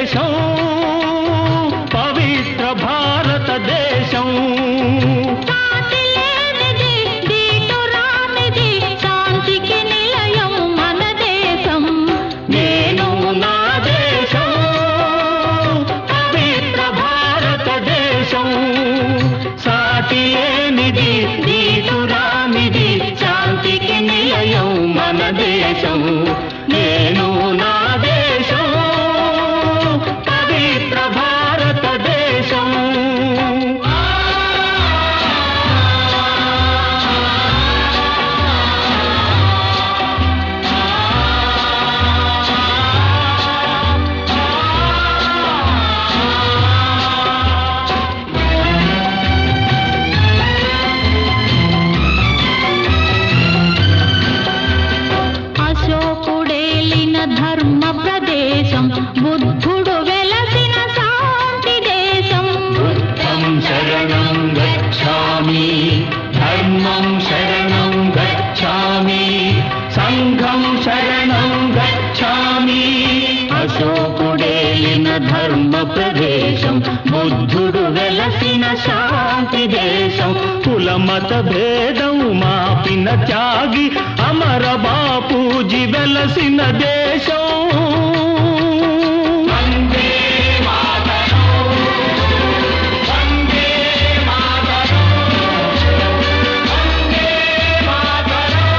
దేశం పవిత్ర భారతదేశం శాంతికి నిలయం మన దేశం నేను నా దేశం పవిత్ర భారతదేశం సాటి లేనిది దీటురానిది శాంతికి నిలయం మన దేశం నేను నా దేశం పవిత్ర భారతదేశం అశోకుడేలిన ధర్మ ప్రదేశం బుద్ధుడు వెలసిన శాంతి దేశం బుద్ధం శరణం గచ్ఛామి ధర్మం శరణం గచ్ఛామి సంఘం శరణం గచ్ఛామి అశోకుడేలిన ధర్మ ప్రదేశం బుద్ధుడు వెలసిన శాంతి దేశం కులమత భేదం మాపిన త్యాగి అమర బాపూజీ వెలసిన దేశం వందే మాతరం వందే మాతరం వందే మాతరం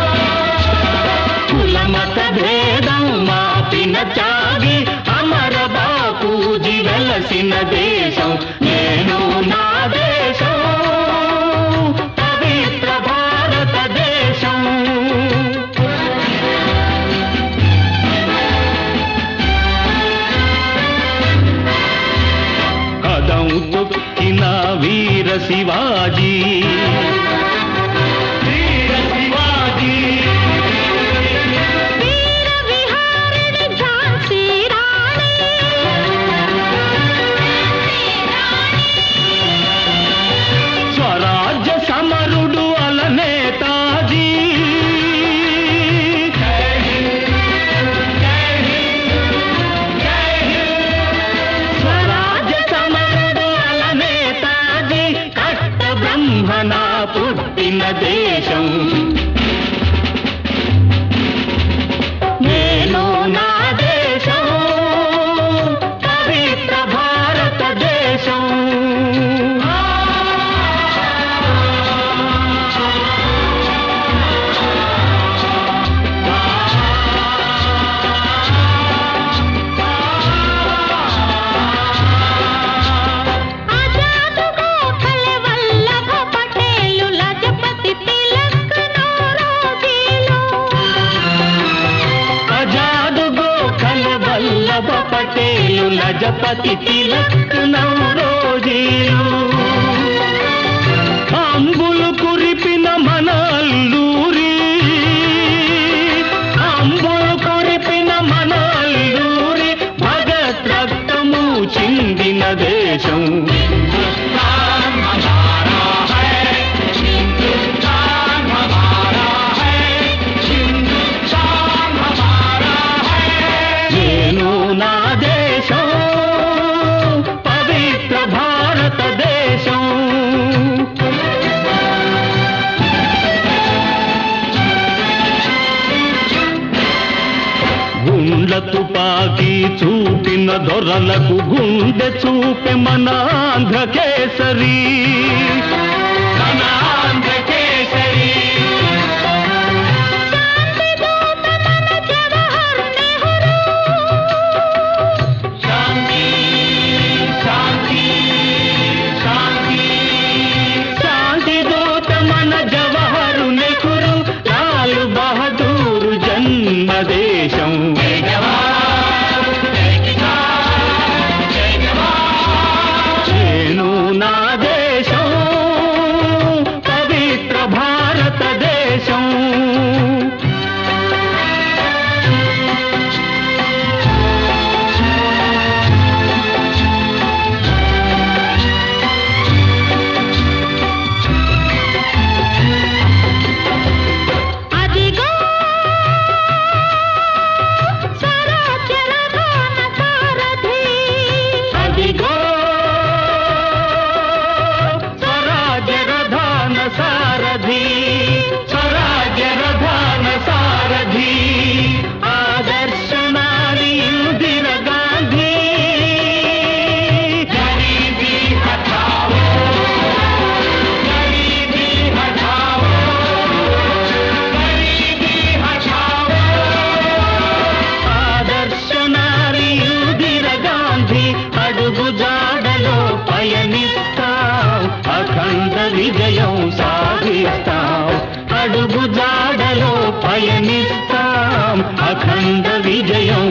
కులమత భేదం మాపిన త్యాగి అమర బాపూజీ వెలసిన దేశం నేను నా దేశం పవిత్ర భారతదేశం కదం తొక్కిన వీర శివాజీ వీర శివాజీ వీర విహారిణి ఝాన్సీ రాణి స్వరాజ్య సమరుడు అల నేతాజీ స్వరాజ్య సమరుడు అల నేతాజీ కట్ట బ్రహ్మణ పుట్టిన దేశం నేను నా దేశం పవిత్ర భారతదేశం ఆజాద్ గోఖలే వల్లభ పటేలు లజపతి తిలక్ నౌరోజీలు ఆజాద్ గోఖలే వల్లభ పటేలు లజపతి తిలక్ నౌరోజీలు అంబులు కురిపిన మన అల్లూరి అంబులు కురిపిన మన అల్లూరి భగత్ రక్తము చిందిన దేశం నేను నా దేశం పవిత్ర భారతదేశం గుండ్ల తుపాకీ చూపిన దొరలకు గుండె చూపె మన ఆంధ్ర కేసరి మన ఆంధ్ర కేసరి శాంతిదూత మన జవహర్ నెహ్రూ శాంతి శాంతి శాంతి శాంతి దూత మన జవహర్ నెహ్రూ లాల్ బహదూర్ జన్మదేశం నేను నా దేశం విజయం